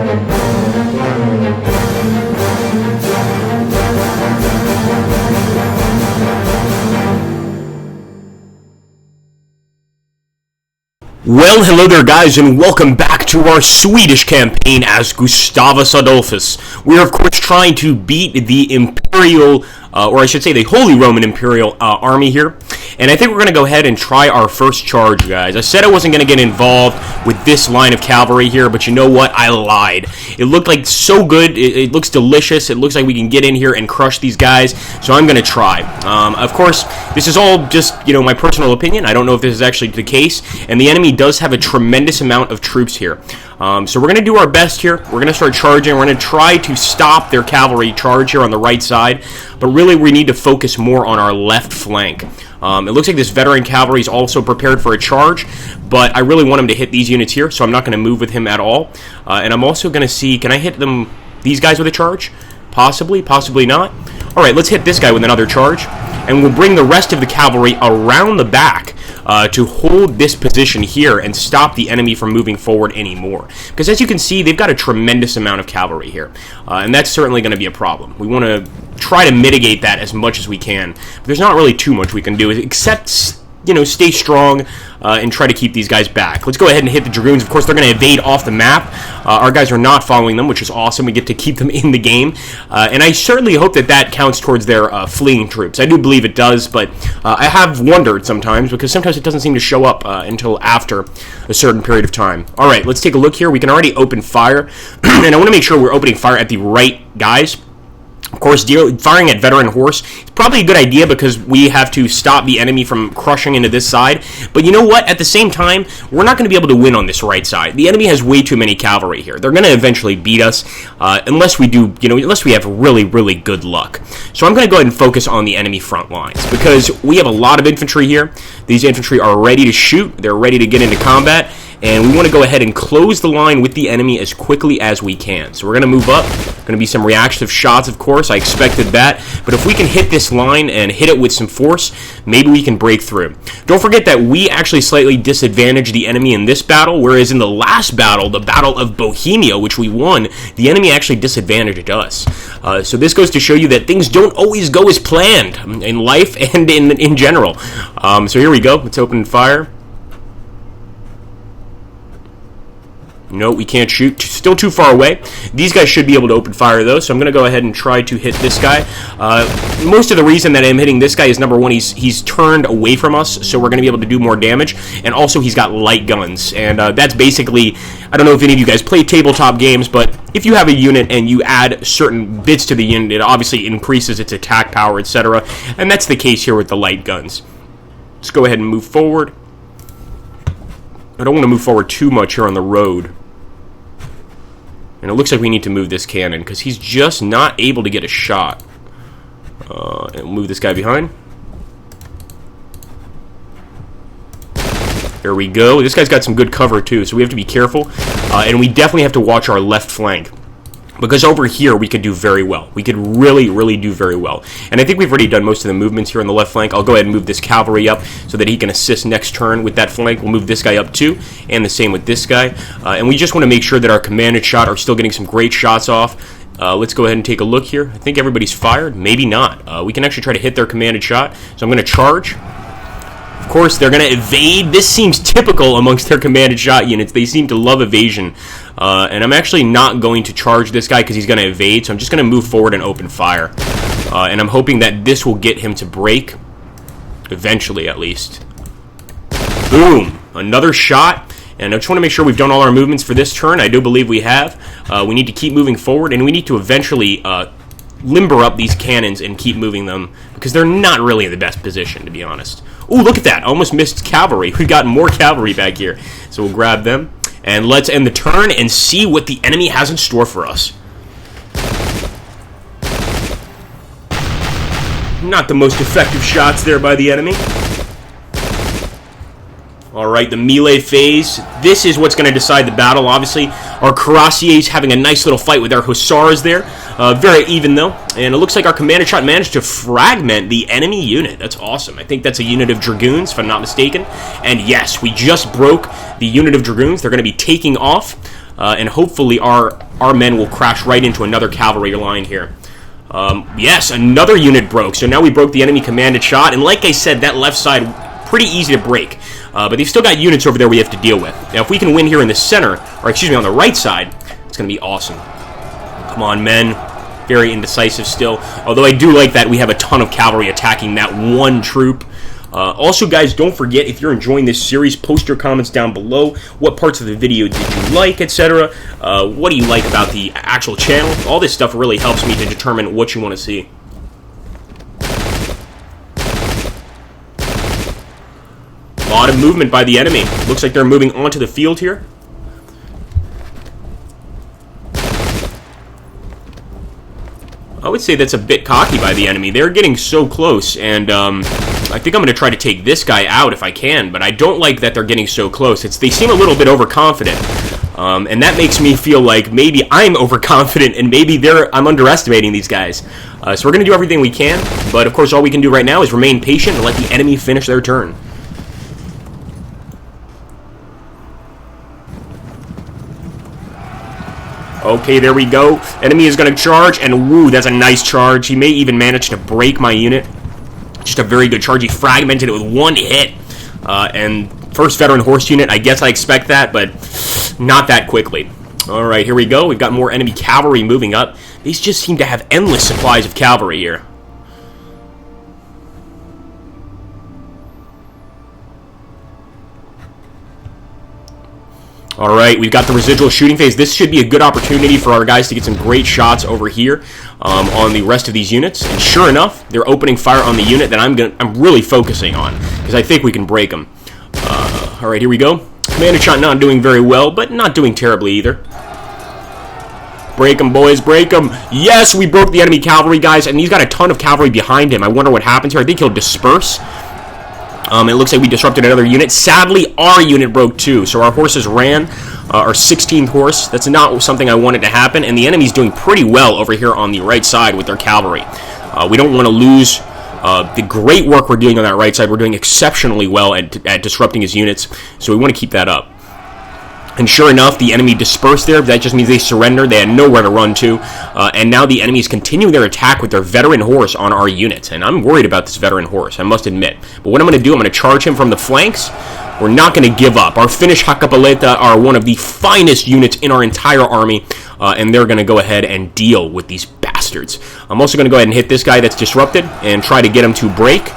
Well, hello there guys, and welcome back to our Swedish campaign as Gustavus Adolphus. We are of course trying to beat the Imperial, or I should say the Holy Roman Imperial army here. And I think we're going to go ahead and try our first charge, guys. I said I wasn't going to get involved with this line of cavalry here, but you know what? I lied. It looked like so good. It looks delicious. It looks like we can get in here and crush these guys, so I'm going to try. Of course, this is all just, my personal opinion. I don't know if this is actually the case, and the enemy does have a tremendous amount of troops here. So we're going to do our best here. We're going to start charging. We're going to try to stop their cavalry charge here on the right side, but really we need to focus more on our left flank. It looks like this veteran cavalry is also prepared for a charge, but I really want him to hit these units here, so I'm not going to move with him at all. And I'm also going to see, can I hit these guys with a charge? Possibly, possibly not. All right, let's hit this guy with another charge, and we'll bring the rest of the cavalry around the back to hold this position here and stop the enemy from moving forward anymore. Because as you can see, they've got a tremendous amount of cavalry here, and that's certainly going to be a problem. We want to try to mitigate that as much as we can. But there's not really too much we can do except, stay strong and try to keep these guys back. Let's go ahead and hit the Dragoons. Of course, they're going to evade off the map. Our guys are not following them, which is awesome. We get to keep them in the game. And I certainly hope that counts towards their fleeing troops. I do believe it does, but I have wondered sometimes, because sometimes it doesn't seem to show up until after a certain period of time. All right, let's take a look here. We can already open fire. And I want to make sure we're opening fire at the right guys. Of course, firing at veteran horse is probably a good idea because we have to stop the enemy from crushing into this side. But you know what? At the same time, we're not going to be able to win on this right side. The enemy has way too many cavalry here. They're going to eventually beat us unless we do, unless we have really, really good luck. So I'm going to go ahead and focus on the enemy front lines because we have a lot of infantry here. These infantry are ready to shoot. They're ready to get into combat. And we want to go ahead and close the line with the enemy as quickly as we can. So we're going to move up. Going to be some reactive shots, of course. I expected that. But if we can hit this line and hit it with some force, maybe we can break through. Don't forget that we actually slightly disadvantaged the enemy in this battle, whereas in the last battle, the Battle of Bohemia, which we won, the enemy actually disadvantaged us. So this goes to show you that things don't always go as planned in life and in general. So here we go. Let's open fire. No, we can't shoot. Still too far away. These guys should be able to open fire, though, so I'm going to go ahead and try to hit this guy. Most of the reason that I'm hitting this guy is, number one, he's turned away from us, so we're going to be able to do more damage, and also he's got light guns, and that's basically, I don't know if any of you guys play tabletop games, but if you have a unit and you add certain bits to the unit, it obviously increases its attack power, etc., and that's the case here with the light guns. Let's go ahead and move forward. I don't want to move forward too much here on the road. And it looks like we need to move this cannon because he's just not able to get a shot. And we'll move this guy behind. There we go. This guy's got some good cover too, so we have to be careful. And we definitely have to watch our left flank. Because over here, we could do very well. We could really, really do very well. And I think we've already done most of the movements here on the left flank. I'll go ahead and move this cavalry up so that he can assist next turn with that flank. We'll move this guy up too, and the same with this guy. And we just want to make sure that our commanded shot are still getting some great shots off. Let's go ahead and take a look here. I think everybody's fired. Maybe not. We can actually try to hit their commanded shot. So I'm going to charge. Of course, they're going to evade. This seems typical amongst their commanded shot units. They seem to love evasion. And I'm actually not going to charge this guy because he's going to evade, so I'm just going to move forward and open fire. And I'm hoping that this will get him to break, eventually at least. Boom! Another shot. And I just want to make sure we've done all our movements for this turn. I do believe we have. We need to keep moving forward, and we need to eventually limber up these cannons and keep moving them because they're not really in the best position, to be honest. Ooh, look at that. Almost missed cavalry. We've got more cavalry back here. So we'll grab them. And let's end the turn and see what the enemy has in store for us. Not the most effective shots there by the enemy. Alright, the melee phase. This is what's going to decide the battle, obviously. Our cuirassiers having a nice little fight with our hussars there. Very even, though. And it looks like our commanded shot managed to fragment the enemy unit. That's awesome. I think that's a unit of dragoons, if I'm not mistaken. And yes, we just broke the unit of dragoons. They're going to be taking off. And hopefully our our men will crash right into another cavalry line here. Yes, another unit broke. So now we broke the enemy commanded shot. And like I said, that left side, pretty easy to break. But they've still got units over there we have to deal with. Now, if we can win here in the center, or excuse me, on the right side, it's going to be awesome. Come on, men. Very indecisive still. Although I do like that we have a ton of cavalry attacking that one troop. Also, guys, don't forget, if you're enjoying this series, post your comments down below. What parts of the video did you like, etc.? What do you like about the actual channel? All this stuff really helps me to determine what you want to see. A lot of movement by the enemy. Looks like they're moving onto the field here. I would say that's a bit cocky by the enemy. They're getting so close, and I think I'm going to try to take this guy out if I can, but I don't like that they're getting so close. They seem a little bit overconfident, and that makes me feel like maybe I'm overconfident, and maybe I'm underestimating these guys. So we're going to do everything we can, but of course all we can do right now is remain patient and let the enemy finish their turn. Okay, there we go. Enemy is going to charge, and woo, that's a nice charge. He may even manage to break my unit. Just a very good charge. He fragmented it with one hit. And first veteran horse unit, I guess I expect that, but not that quickly. All right, here we go. We've got more enemy cavalry moving up. These just seem to have endless supplies of cavalry here. Alright, we've got the residual shooting phase. This should be a good opportunity for our guys to get some great shots over here on the rest of these units. And sure enough, they're opening fire on the unit that I'm really focusing on, because I think we can break them. Alright, here we go. Commanded shot not doing very well, but not doing terribly either. Break them, boys, break them. Yes, we broke the enemy cavalry, guys, and he's got a ton of cavalry behind him. I wonder what happens here. I think he'll disperse. It looks like we disrupted another unit. Sadly, our unit broke too, so our horses ran, our 16th horse. That's not something I wanted to happen, and the enemy's doing pretty well over here on the right side with their cavalry. We don't want to lose the great work we're doing on that right side. We're doing exceptionally well at disrupting his units, so we want to keep that up. And sure enough, the enemy dispersed there. That just means they surrendered. They had nowhere to run to. And now the enemy is continuing their attack with their veteran horse on our units. And I'm worried about this veteran horse, I must admit. But what I'm going to do, I'm going to charge him from the flanks. We're not going to give up. Our Finnish Hakapaleta are one of the finest units in our entire army. And they're going to go ahead and deal with these bastards. I'm also going to go ahead and hit this guy that's disrupted and try to get him to break.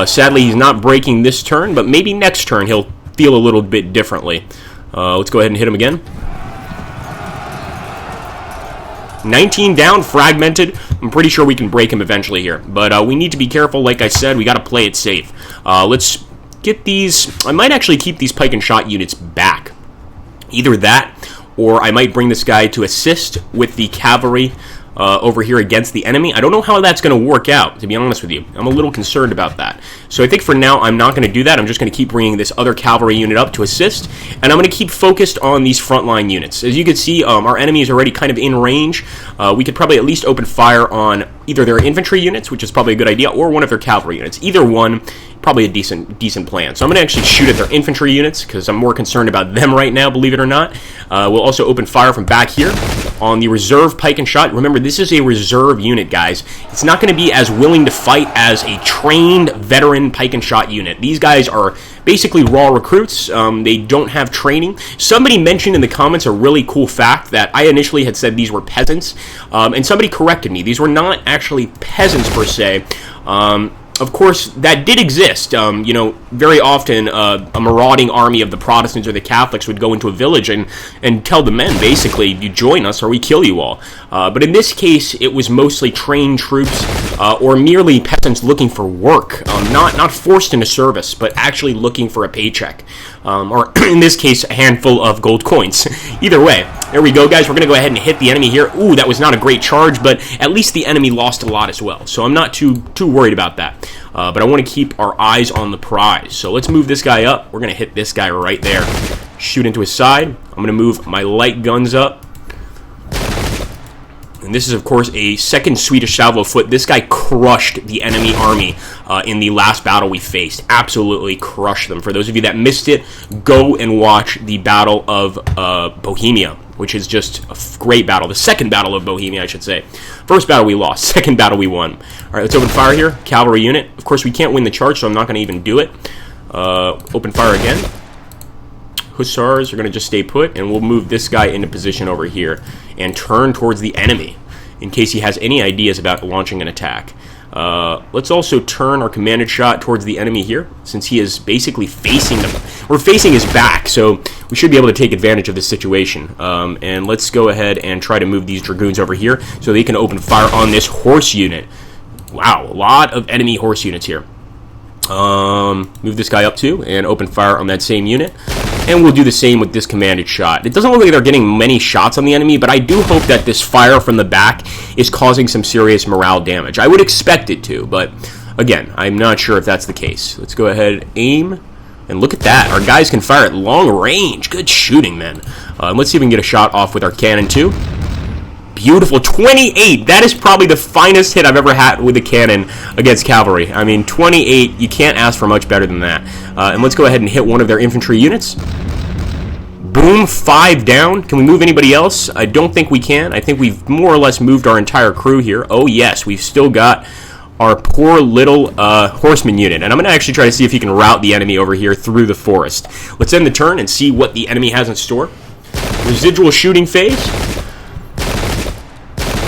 Sadly, he's not breaking this turn, but maybe next turn he'll feel a little bit differently. Let's go ahead and hit him again. 19 down, fragmented. I'm pretty sure we can break him eventually here. But we need to be careful. Like I said, we got to play it safe. Let's get these. I might actually keep these pike and shot units back. Either that, or I might bring this guy to assist with the cavalry over here against the enemy. I don't know how that's going to work out, to be honest with you. I'm a little concerned about that. So I think for now, I'm not going to do that. I'm just going to keep bringing this other cavalry unit up to assist, and I'm going to keep focused on these frontline units. As you can see, our enemy is already kind of in range. We could probably at least open fire on either their infantry units, which is probably a good idea, or one of their cavalry units. Either one, probably a decent plan. So I'm going to actually shoot at their infantry units, because I'm more concerned about them right now, believe it or not. We'll also open fire from back here on the reserve pike and shot. Remember, this is a reserve unit, guys. It's not going to be as willing to fight as a trained veteran pike and shot unit. These guys are basically raw recruits. They don't have training. Somebody mentioned in the comments a really cool fact that I initially had said these were peasants, and somebody corrected me. These were not actually peasants per se. Of course, that did exist. You know, very often a marauding army of the Protestants or the Catholics would go into a village and tell the men, basically, you join us or we kill you all. But in this case, it was mostly trained troops or merely peasants looking for work, not forced into service, but actually looking for a paycheck. Or in this case, a handful of gold coins. Either way, there we go, guys. We're going to go ahead and hit the enemy here. Ooh, that was not a great charge, but at least the enemy lost a lot as well. So I'm not too worried about that. But I want to keep our eyes on the prize. So let's move this guy up. We're going to hit this guy right there. Shoot into his side. I'm going to move my light guns up. And And this is, of course, a second Swedish salvo of foot. This guy crushed the enemy army in the last battle we faced. Absolutely crushed them. For those of you that missed it, go and watch the Battle of Bohemia, which is just a great battle. The second Battle of Bohemia, I should say. First battle we lost. Second battle we won. All right, let's open fire here. Cavalry unit. Of course, we can't win the charge, so I'm not going to even do it. Open fire again. Hussars are going to just stay put, and we'll move this guy into position over here and turn towards the enemy in case he has any ideas about launching an attack. Let's also turn our commanded shot towards the enemy here, since he is basically facing them. We're facing his back, so we should be able to take advantage of this situation. And let's go ahead and try to move these dragoons over here so they can open fire on this horse unit. Wow, a lot of enemy horse units here. Move this guy up too and open fire on that same unit. And we'll do the same with this commanded shot. It doesn't look like they're getting many shots on the enemy, but I do hope that this fire from the back is causing some serious morale damage. I would expect it to, but again, I'm not sure if that's the case. Let's go ahead, aim, and look at that. Our guys can fire at long range. Good shooting, man. Let's see if we can get a shot off with our cannon too. Beautiful, 28. That is probably the finest hit I've ever had with a cannon against cavalry. I mean, 28, you can't ask for much better than that. And let's go ahead and hit one of their infantry units. Boom, 5 down. Can we move anybody else? I don't think we can. I think we've more or less moved our entire crew here. Oh, yes, we've still got our poor little horseman unit. And I'm going to actually try to see if he can rout the enemy over here through the forest. Let's end the turn and see what the enemy has in store. Residual shooting phase.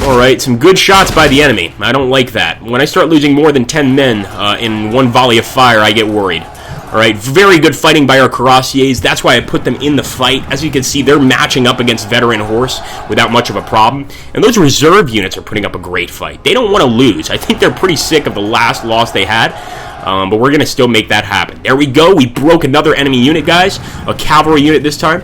Alright, some good shots by the enemy. I don't like that. When I start losing more than 10 men in one volley of fire, I get worried. Alright, very good fighting by our cuirassiers. That's why I put them in the fight. As you can see, they're matching up against veteran horse without much of a problem. And those reserve units are putting up a great fight. They don't want to lose. I think they're pretty sick of the last loss they had. But we're going to still make that happen. There we go. We broke another enemy unit, guys. A cavalry unit this time.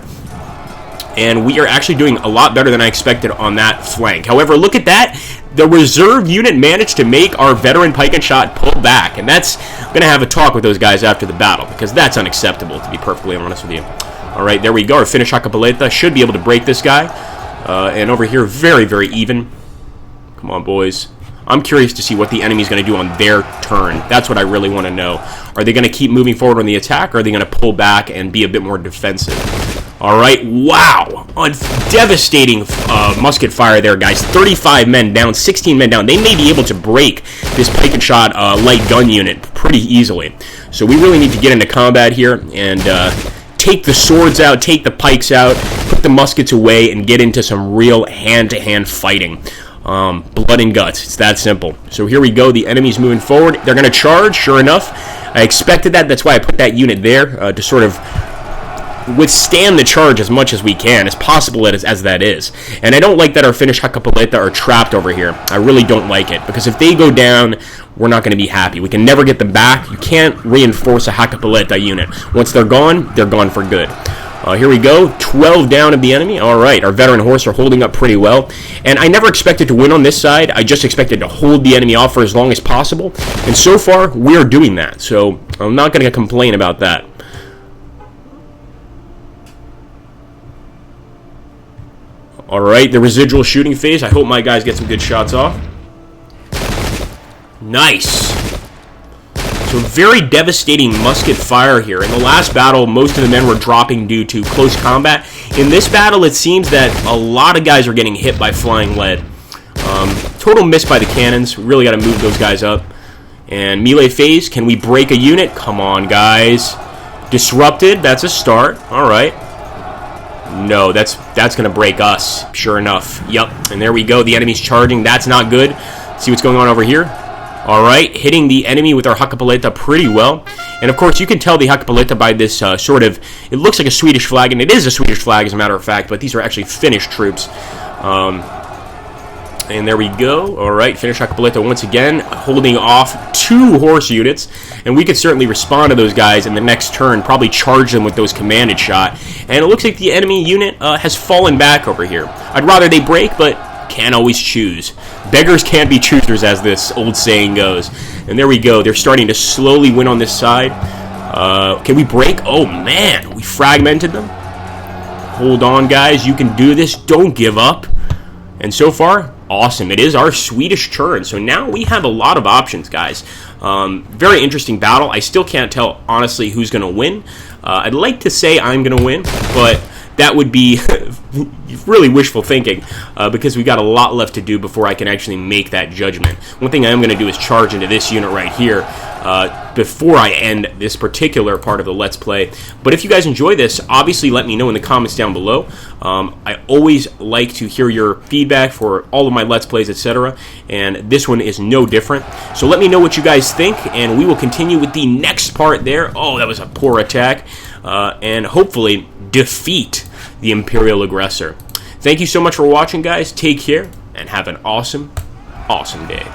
And we are actually doing a lot better than I expected on that flank. However, look at that. The reserve unit managed to make our veteran pike and shot pull back. And that's going to have a talk with those guys after the battle, because that's unacceptable, to be perfectly honest with you. All right, there we go. Our Finnish Hakkapeliitta should be able to break this guy. And over here, very, very even. Come on, boys. I'm curious to see what the enemy's going to do on their turn. That's what I really want to know. Are they going to keep moving forward on the attack, or are they going to pull back and be a bit more defensive? All right, wow. Devastating musket fire there, guys. 35 men down, 16 men down. They may be able to break this pike and shot light gun unit pretty easily. So we really need to get into combat here and take the swords out, take the pikes out, put the muskets away, and get into some real hand-to-hand fighting. Blood and guts. It's that simple. So here we go. The enemy's moving forward. They're going to charge, sure enough. I expected that. That's why I put that unit there to sort of withstand the charge as much as we can, as possible as that is. And I don't like that our Finnish Hakkapeliitta are trapped over here. I really don't like it, because if they go down, we're not going to be happy. We can never get them back. You can't reinforce a Hakkapeliitta unit. Once they're gone for good. Here we go, 12 down of the enemy. All right, our veteran horse are holding up pretty well. And I never expected to win on this side. I just expected to hold the enemy off for as long as possible. And so far, we're doing that. So I'm not going to complain about that. All right, the residual shooting phase. I hope my guys get some good shots off. Nice. So very devastating musket fire here. In the last battle, most of the men were dropping due to close combat. In this battle, it seems that a lot of guys are getting hit by flying lead. Total miss by the cannons. We really got to move those guys up. And melee phase. Can we break a unit? Come on, guys. Disrupted. That's a start. All right. No, that's going to break us. Sure enough. Yep. And there we go. The enemy's charging. That's not good. Let's see what's going on over here. All right. Hitting the enemy with our Hakkapeliitta pretty well. And, of course, you can tell the Hakkapeliitta by this sort of... It looks like a Swedish flag, and it is a Swedish flag, as a matter of fact, but these are actually Finnish troops. And there we go. All right, Finnish Hakkapeliitta once again holding off 2 horse units. And we could certainly respond to those guys in the next turn, probably charge them with those commanded shot. And it looks like the enemy unit has fallen back over here. I'd rather they break, but can't always choose. Beggars can't be choosers, as this old saying goes. And there we go. They're starting to slowly win on this side. Can we break? Oh, man. We fragmented them. Hold on, guys. You can do this. Don't give up. And so far, Awesome. It is our Swedish turn, so now we have a lot of options, guys. Very interesting battle. I still can't tell, honestly, who's going to win. I'd like to say I'm going to win, but that would be really wishful thinking, because we got a lot left to do before I can actually make that judgment. One thing I am going to do is charge into this unit right here before I end this particular part of the Let's Play. But if you guys enjoy this, obviously let me know in the comments down below. I always like to hear your feedback for all of my Let's Plays, etc., and this one is no different. So let me know what you guys think, and we will continue with the next part there. Oh, that was a poor attack. And hopefully defeat the Imperial aggressor. Thank you so much for watching, guys. Take care, and have an awesome, awesome day.